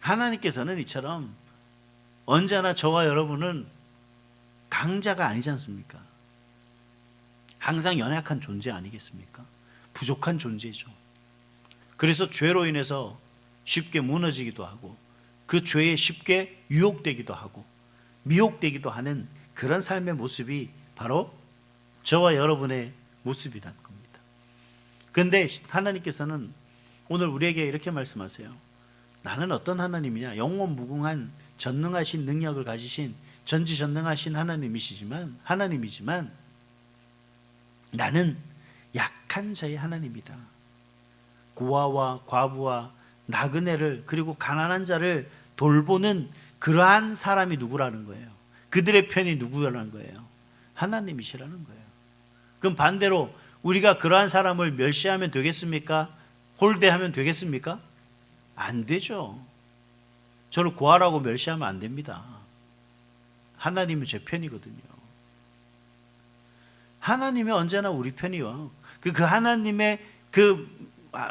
하나님께서는 이처럼 언제나 저와 여러분은 강자가 아니지 않습니까? 항상 연약한 존재 아니겠습니까? 부족한 존재죠. 그래서 죄로 인해서 쉽게 무너지기도 하고 그 죄에 쉽게 유혹되기도 하고 미혹되기도 하는 그런 삶의 모습이 바로 저와 여러분의 모습이라는 겁니다. 그런데 하나님께서는 오늘 우리에게 이렇게 말씀하세요. 나는 어떤 하나님이냐? 영원 무궁한 전능하신 능력을 가지신 전지전능하신 하나님이지만 나는 약한 자의 하나님이다. 고아와 과부와 나그네를 그리고 가난한 자를 돌보는 그러한 사람이 누구라는 거예요? 그들의 편이 누구라는 거예요? 하나님이시라는 거예요. 그럼 반대로 우리가 그러한 사람을 멸시하면 되겠습니까? 홀대하면 되겠습니까? 안 되죠. 저를 고아라고 멸시하면 안 됩니다. 하나님은 제 편이거든요. 하나님이 언제나 우리 편이요. 그 하나님의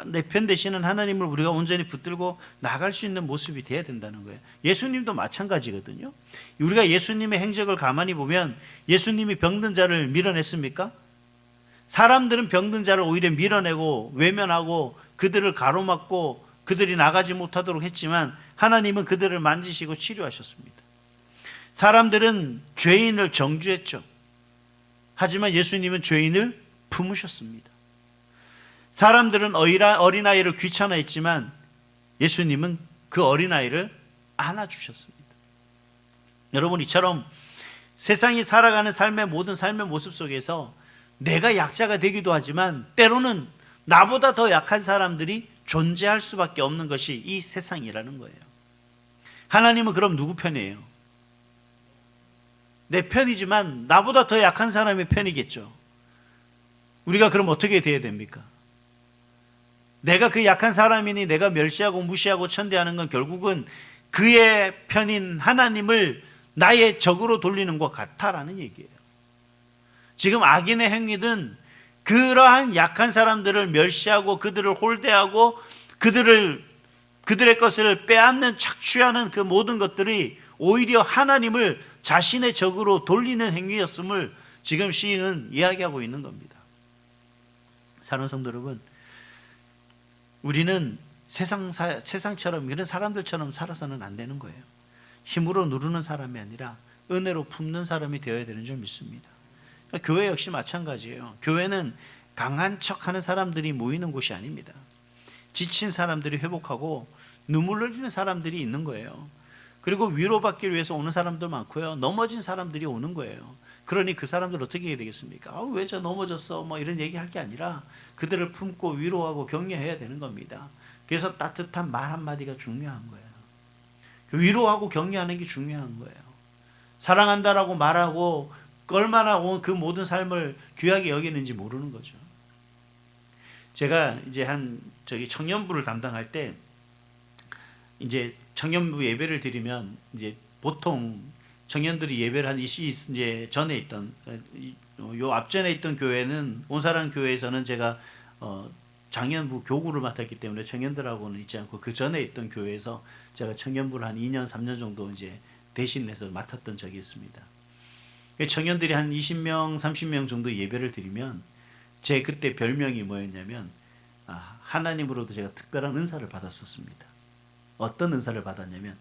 내 편 되시는 하나님을 우리가 온전히 붙들고 나갈 수 있는 모습이 되어야 된다는 거예요. 예수님도 마찬가지거든요. 우리가 예수님의 행적을 가만히 보면 예수님이 병든 자를 밀어냈습니까? 사람들은 병든 자를 오히려 밀어내고 외면하고 그들을 가로막고 그들이 나가지 못하도록 했지만 하나님은 그들을 만지시고 치료하셨습니다. 사람들은 죄인을 정죄했죠. 하지만 예수님은 죄인을 품으셨습니다. 사람들은 어린아이를 귀찮아했지만 예수님은 그 어린아이를 안아주셨습니다. 여러분, 이처럼 세상이 살아가는 모든 삶의 모습 속에서 내가 약자가 되기도 하지만 때로는 나보다 더 약한 사람들이 존재할 수밖에 없는 것이 이 세상이라는 거예요. 하나님은 그럼 누구 편이에요? 내 편이지만 나보다 더 약한 사람의 편이겠죠. 우리가 그럼 어떻게 돼야 됩니까? 내가 그 약한 사람이니 내가 멸시하고 무시하고 천대하는 건 결국은 그의 편인 하나님을 나의 적으로 돌리는 것 같다라는 얘기예요. 지금 악인의 행위든 그러한 약한 사람들을 멸시하고 그들을 홀대하고 그들의 것을 빼앗는 착취하는 그 모든 것들이 오히려 하나님을 자신의 적으로 돌리는 행위였음을 지금 시인은 이야기하고 있는 겁니다. 사랑하는 성도 여러분, 우리는 세상처럼 이런 사람들처럼 살아서는 안 되는 거예요. 힘으로 누르는 사람이 아니라 은혜로 품는 사람이 되어야 되는 줄 믿습니다. 교회 역시 마찬가지예요. 교회는 강한 척하는 사람들이 모이는 곳이 아닙니다. 지친 사람들이 회복하고 눈물 흘리는 사람들이 있는 거예요. 그리고 위로받기 위해서 오는 사람도 많고요. 넘어진 사람들이 오는 거예요. 그러니 그 사람들 어떻게 해야 되겠습니까? 왜 저 넘어졌어? 이런 얘기할 게 아니라 그들을 품고 위로하고 격려해야 되는 겁니다. 그래서 따뜻한 말 한마디가 중요한 거예요. 위로하고 격려하는 게 중요한 거예요. 사랑한다라고 말하고 얼마나 그 모든 삶을 귀하게 여기는지 모르는 거죠. 제가 이제 청년부를 담당할 때 이제 청년부 예배를 드리면 이제 보통 청년들이 예배를 이제 전에 있던 요 앞전에 있던 교회는 온사랑 교회에서는 제가 장년부 교구를 맡았기 때문에 청년들하고는 있지 않고 그 전에 있던 교회에서 제가 청년부를 한 2년 3년 정도 이제 대신해서 맡았던 적이 있습니다. 청년들이 한 20명 30명 정도 예배를 드리면 제 그때 별명이 뭐였냐면 하나님으로도 제가 특별한 은사를 받았었습니다. 어떤 은사를 받았냐면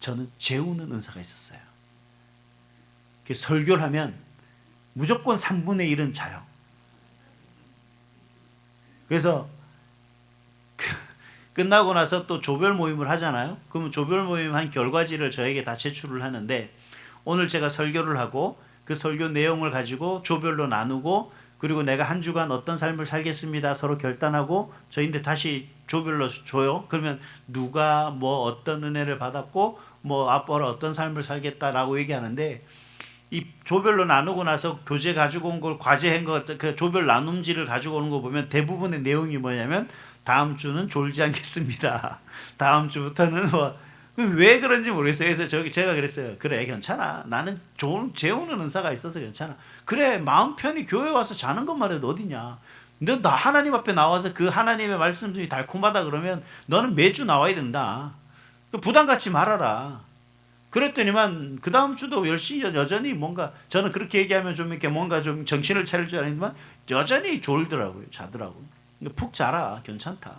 저는 재우는 은사가 있었어요. 설교를 하면 무조건 3분의 1은 자요. 그래서 끝나고 나서 또 조별 모임을 하잖아요. 그러면 조별 모임 한 결과지를 저에게 다 제출을 하는데 오늘 제가 설교를 하고 그 설교 내용을 가지고 조별로 나누고 그리고 내가 한 주간 어떤 삶을 살겠습니다 서로 결단하고 저희한테 다시 조별로 줘요. 그러면 누가 어떤 은혜를 받았고 뭐 앞으로 어떤 삶을 살겠다라고 얘기하는데, 이 조별로 나누고 나서 교재 가지고 온 걸 과제한 것, 그 조별 나눔지를 가지고 오는 거 보면 대부분의 내용이 뭐냐면 다음 주는 졸지 않겠습니다. 다음 주부터는 뭐 왜 그런지 모르겠어요. 그래서 제가 그랬어요. 그래 괜찮아. 나는 좋은 재우는 은사가 있어서 괜찮아. 그래 마음 편히 교회 와서 자는 것만 해도 어디냐. 너 하나님 앞에 나와서 그 하나님의 말씀이 달콤하다 그러면 너는 매주 나와야 된다. 부담 갖지 말아라. 그랬더니만 그 다음 주도 10시 여전히 뭔가, 저는 그렇게 얘기하면 좀 이렇게 뭔가 좀 정신을 차릴 줄 알았지만 여전히 졸더라고요. 자더라고요. 푹 자라. 괜찮다.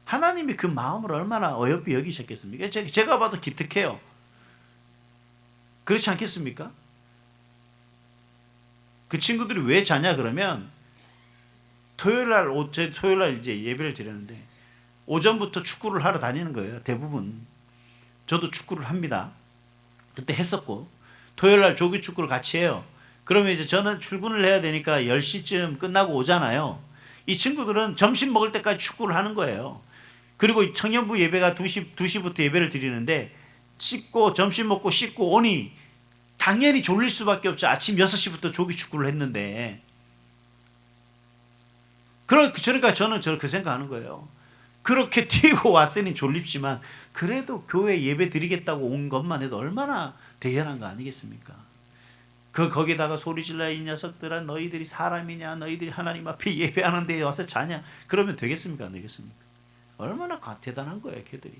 하나님이 그 마음을 얼마나 어여삐 여기셨겠습니까? 제가 봐도 기특해요. 그렇지 않겠습니까? 그 친구들이 왜 자냐 그러면 토요일날 이제 예배를 드렸는데 오전부터 축구를 하러 다니는 거예요. 대부분. 저도 축구를 합니다. 그때 했었고 토요일날 조기 축구를 같이 해요. 그러면 이제 저는 출근을 해야 되니까 10시쯤 끝나고 오잖아요. 이 친구들은 점심 먹을 때까지 축구를 하는 거예요. 그리고 청년부 예배가 2시부터 예배를 드리는데 씻고 점심 먹고 씻고 오니 당연히 졸릴 수밖에 없죠. 아침 6시부터 조기 축구를 했는데. 그러니까 저는 그 생각하는 거예요. 그렇게 뛰고 왔으니 졸립지만 그래도 교회 예배 드리겠다고 온 것만 해도 얼마나 대견한 거 아니겠습니까? 거기다가 소리질러 이 녀석들아 너희들이 사람이냐, 너희들이 하나님 앞에 예배하는 데 와서 자냐, 그러면 되겠습니까? 안 되겠습니까? 얼마나 대단한 거예요, 걔들이.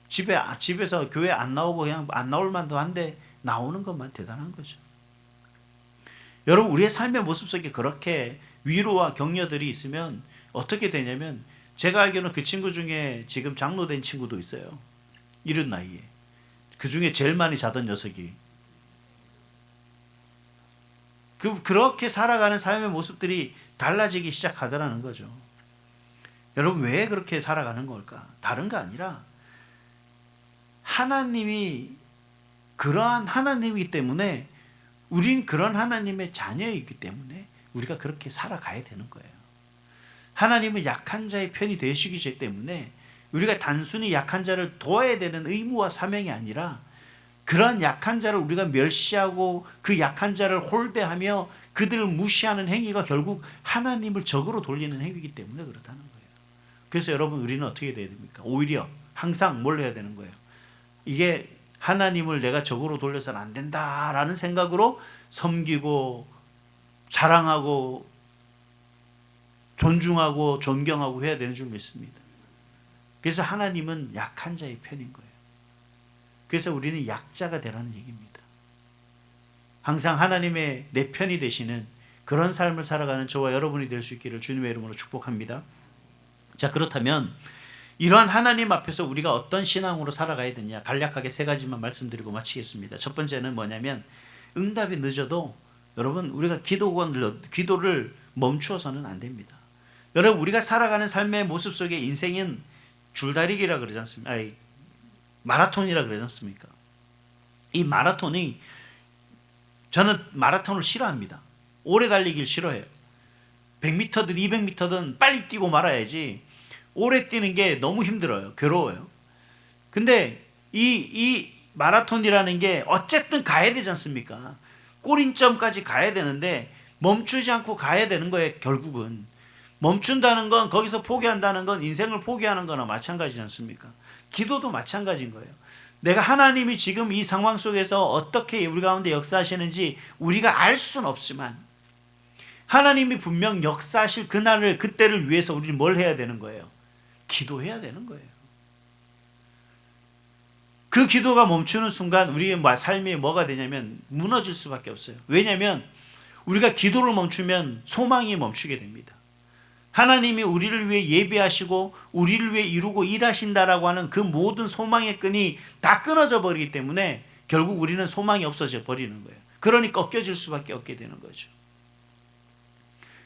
집에서 교회 안 나오고 그냥 안 나올 만도 한데 나오는 것만 대단한 거죠. 여러분, 우리의 삶의 모습 속에 그렇게 위로와 격려들이 있으면 어떻게 되냐면, 제가 알기로는 그 친구 중에 지금 장로된 친구도 있어요. 이른 나이에. 그 중에 제일 많이 자던 녀석이. 그렇게 살아가는 삶의 모습들이 달라지기 시작하더라는 거죠. 여러분, 왜 그렇게 살아가는 걸까? 다른 거 아니라 하나님이 그러한 하나님이기 때문에, 우린 그런 하나님의 자녀이기 때문에 우리가 그렇게 살아가야 되는 거예요. 하나님은 약한 자의 편이 되시기 때문에 우리가 단순히 약한 자를 도와야 되는 의무와 사명이 아니라, 그런 약한 자를 우리가 멸시하고 그 약한 자를 홀대하며 그들을 무시하는 행위가 결국 하나님을 적으로 돌리는 행위이기 때문에 그렇다는 거예요. 그래서 여러분, 우리는 어떻게 돼야 됩니까? 오히려 항상 뭘 해야 되는 거예요? 이게 하나님을 내가 적으로 돌려서는 안 된다라는 생각으로 섬기고 사랑하고 존중하고 존경하고 해야 되는 줄 믿습니다. 그래서 하나님은 약한 자의 편인 거예요. 그래서 우리는 약자가 되라는 얘기입니다. 항상 하나님의 내 편이 되시는 그런 삶을 살아가는 저와 여러분이 될 수 있기를 주님의 이름으로 축복합니다. 자, 그렇다면 이러한 하나님 앞에서 우리가 어떤 신앙으로 살아가야 되냐, 간략하게 3가지만 말씀드리고 마치겠습니다. 첫 번째는 뭐냐면, 응답이 늦어도 여러분, 우리가 기도를 멈추어서는 안 됩니다. 여러분, 우리가 살아가는 삶의 모습 속에 인생은 줄다리기라 그러지 않습니까? 마라톤이라 그러지 않습니까? 이 마라톤이, 저는 마라톤을 싫어합니다. 오래 달리기를 싫어해요. 100m든 200m든 빨리 뛰고 말아야지 오래 뛰는 게 너무 힘들어요. 괴로워요. 근데 이 마라톤이라는 게 어쨌든 가야 되지 않습니까? 꼬린점까지 가야 되는데 멈추지 않고 가야 되는 거예요. 결국은 멈춘다는 건, 거기서 포기한다는 건 인생을 포기하는 거나 마찬가지지 않습니까? 기도도 마찬가지인 거예요. 내가 하나님이 지금 이 상황 속에서 어떻게 우리 가운데 역사하시는지 우리가 알 수는 없지만, 하나님이 분명 역사하실 그때를 위해서 우리는 뭘 해야 되는 거예요? 기도해야 되는 거예요. 그 기도가 멈추는 순간 우리의 삶이 뭐가 되냐면 무너질 수밖에 없어요. 왜냐하면 우리가 기도를 멈추면 소망이 멈추게 됩니다. 하나님이 우리를 위해 예배하시고 우리를 위해 이루고 일하신다라고 하는 그 모든 소망의 끈이 다 끊어져 버리기 때문에 결국 우리는 소망이 없어져 버리는 거예요. 그러니 꺾여질 수밖에 없게 되는 거죠.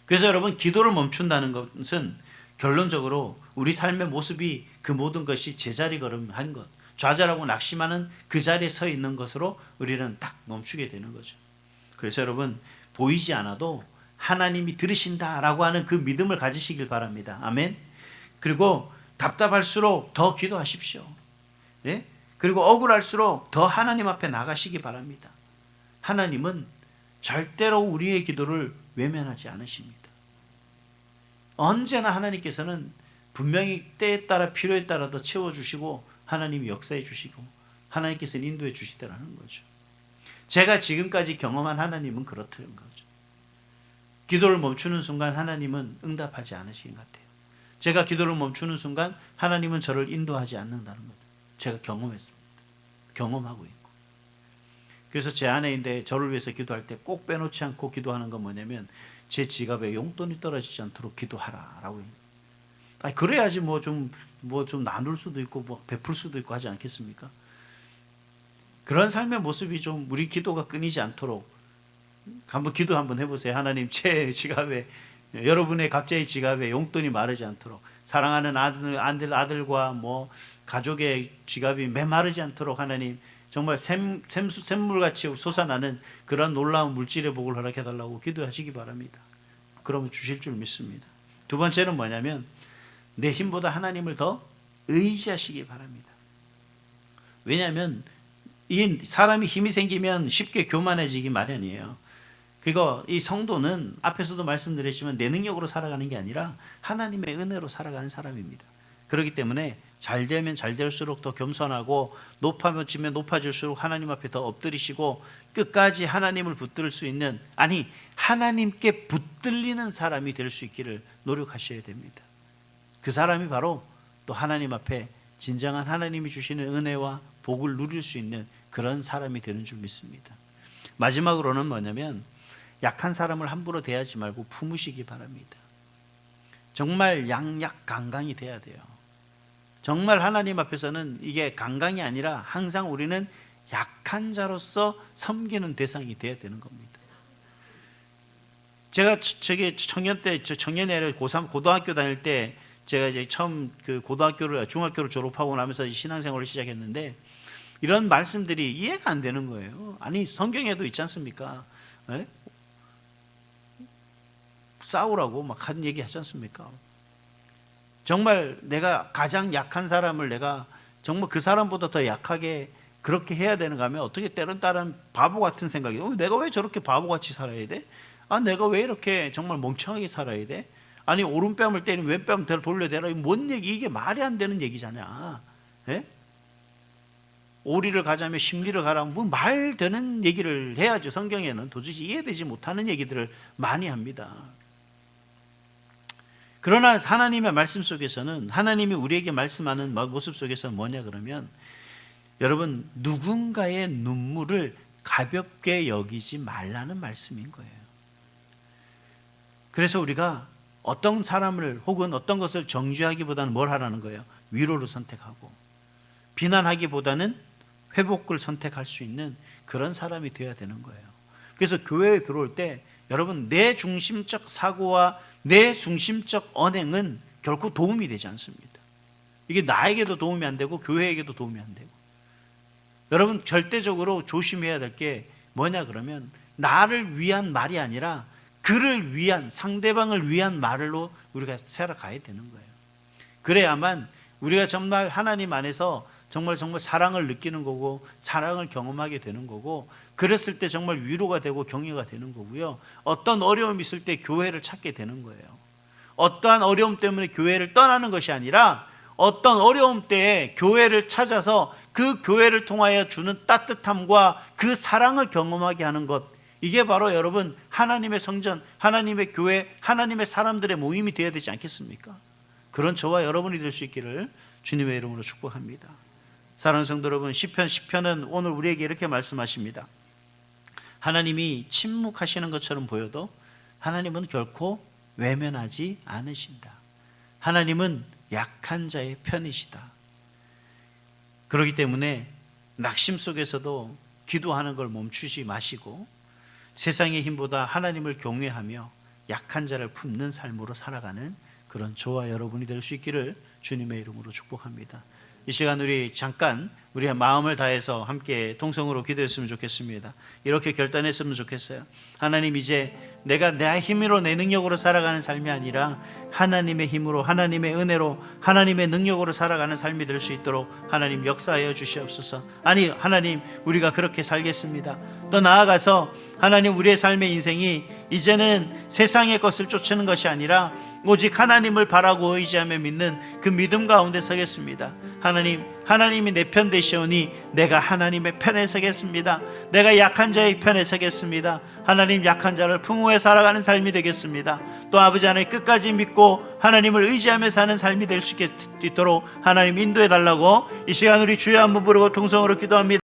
그래서 여러분, 기도를 멈춘다는 것은 결론적으로 우리 삶의 모습이 그 모든 것이 제자리걸음한 것, 좌절하고 낙심하는 그 자리에 서 있는 것으로 우리는 딱 멈추게 되는 거죠. 그래서 여러분, 보이지 않아도 하나님이 들으신다라고 하는 그 믿음을 가지시길 바랍니다. 아멘. 그리고 답답할수록 더 기도하십시오. 네? 그리고 억울할수록 더 하나님 앞에 나가시기 바랍니다. 하나님은 절대로 우리의 기도를 외면하지 않으십니다. 언제나 하나님께서는 분명히 때에 따라 필요에 따라 더 채워주시고 하나님이 역사해 주시고 하나님께서는 인도해 주시더라는 거죠. 제가 지금까지 경험한 하나님은 그렇다는 거죠. 기도를 멈추는 순간 하나님은 응답하지 않으신 것 같아요. 제가 기도를 멈추는 순간 하나님은 저를 인도하지 않는다는 거죠. 제가 경험했습니다. 경험하고 있고. 그래서 제 아내인데 저를 위해서 기도할 때 꼭 빼놓지 않고 기도하는 건 뭐냐면 제 지갑에 용돈이 떨어지지 않도록 기도하라라고. 그래야지 뭐 좀 나눌 수도 있고 뭐 베풀 수도 있고 하지 않겠습니까? 그런 삶의 모습이 좀 우리 기도가 끊이지 않도록 한번 기도 한번 해보세요. 하나님, 제 지갑에, 여러분의 각자의 지갑에 용돈이 마르지 않도록, 사랑하는 아들과 뭐 가족의 지갑이 메마르지 않도록 하나님 정말 샘물같이 솟아나는 그런 놀라운 물질의 복을 허락해달라고 기도하시기 바랍니다. 그러면 주실 줄 믿습니다. 두 번째는 뭐냐면 내 힘보다 하나님을 더 의지하시기 바랍니다. 왜냐하면 이 사람이 힘이 생기면 쉽게 교만해지기 마련이에요. 그리고 이 성도는 앞에서도 말씀드렸지만 내 능력으로 살아가는 게 아니라 하나님의 은혜로 살아가는 사람입니다. 그렇기 때문에 잘 되면 잘 될수록 더 겸손하고 높아지면 높아질수록 하나님 앞에 더 엎드리시고 끝까지 하나님을 붙들 수 있는, 아니 하나님께 붙들리는 사람이 될 수 있기를 노력하셔야 됩니다. 그 사람이 바로 또 하나님 앞에 진정한 하나님이 주시는 은혜와 복을 누릴 수 있는 그런 사람이 되는 줄 믿습니다. 마지막으로는 뭐냐면 약한 사람을 함부로 대하지 말고 품으시기 바랍니다. 정말 양약강강이 돼야 돼요. 정말 하나님 앞에서는 이게 강강이 아니라 항상 우리는 약한 자로서 섬기는 대상이 돼야 되는 겁니다. 제가 청년 때, 청년이 아니라 고3 고등학교 다닐 때 제가 이제 처음 그 중학교를 졸업하고 나면서 신앙생활을 시작했는데 이런 말씀들이 이해가 안 되는 거예요. 아니 성경에도 있지 않습니까? 네? 싸우라고 막 하는 얘기 하지 않습니까? 정말 내가 가장 약한 사람을 내가 정말 그 사람보다 더 약하게 그렇게 해야 되는가 하면 어떻게 때론 다른 바보 같은 생각이, 내가 왜 저렇게 바보같이 살아야 돼? 내가 왜 이렇게 정말 멍청하게 살아야 돼? 아니 오른뺨을 때리면 왼뺨 돌려대라. 뭔 얘기, 이게 말이 안 되는 얘기잖아. 예? 오리를 가자며 십리를 가라면 뭐 말 되는 얘기를 해야죠. 성경에는 도저히 이해되지 못하는 얘기들을 많이 합니다. 그러나 하나님의 말씀 속에서는, 하나님이 우리에게 말씀하는 모습 속에서는 뭐냐 그러면, 여러분 누군가의 눈물을 가볍게 여기지 말라는 말씀인 거예요. 그래서 우리가 어떤 사람을 혹은 어떤 것을 정죄하기보다는 뭘 하라는 거예요? 위로를 선택하고 비난하기보다는 회복을 선택할 수 있는 그런 사람이 되어야 되는 거예요. 그래서 교회에 들어올 때 여러분 내 중심적 사고와 내 중심적 언행은 결코 도움이 되지 않습니다. 이게 나에게도 도움이 안 되고 교회에게도 도움이 안 되고, 여러분 절대적으로 조심해야 될 게 뭐냐 그러면 나를 위한 말이 아니라 그를 위한, 상대방을 위한 말로 우리가 살아가야 되는 거예요. 그래야만 우리가 정말 하나님 안에서 정말 사랑을 느끼는 거고 사랑을 경험하게 되는 거고, 그랬을 때 정말 위로가 되고 격려가 되는 거고요. 어떤 어려움이 있을 때 교회를 찾게 되는 거예요. 어떠한 어려움 때문에 교회를 떠나는 것이 아니라 어떤 어려움 때에 교회를 찾아서 그 교회를 통하여 주는 따뜻함과 그 사랑을 경험하게 하는 것, 이게 바로 여러분 하나님의 성전, 하나님의 교회, 하나님의 사람들의 모임이 되어야 되지 않겠습니까? 그런 저와 여러분이 될 수 있기를 주님의 이름으로 축복합니다. 사랑하는 성도 여러분, 시편은 오늘 우리에게 이렇게 말씀하십니다. 하나님이 침묵하시는 것처럼 보여도 하나님은 결코 외면하지 않으신다. 하나님은 약한 자의 편이시다. 그렇기 때문에 낙심 속에서도 기도하는 걸 멈추지 마시고 세상의 힘보다 하나님을 경외하며 약한 자를 품는 삶으로 살아가는 그런 저와 여러분이 될 수 있기를 주님의 이름으로 축복합니다. 이 시간 우리 잠깐 우리의 마음을 다해서 함께 통성으로 기도했으면 좋겠습니다. 이렇게 결단했으면 좋겠어요. 하나님, 이제 내가 내 힘으로, 내 능력으로 살아가는 삶이 아니라 하나님의 힘으로, 하나님의 은혜로, 하나님의 능력으로 살아가는 삶이 될 수 있도록 하나님 역사하여 주시옵소서. 아니, 하나님, 우리가 그렇게 살겠습니다. 또 나아가서 하나님, 우리의 삶의 인생이 이제는 세상의 것을 쫓는 것이 아니라 오직 하나님을 바라고 의지하며 믿는 그 믿음 가운데 서겠습니다. 하나님, 하나님이 내 편 되시오니 내가 하나님의 편에 서겠습니다. 내가 약한 자의 편에 서겠습니다. 하나님, 약한 자를 풍요해 살아가는 삶이 되겠습니다. 또 아버지 하나님, 끝까지 믿고 하나님을 의지하며 사는 삶이 될 수 있도록 하나님 인도해 달라고 이 시간 우리 주여 한번 부르고 통성으로 기도합니다.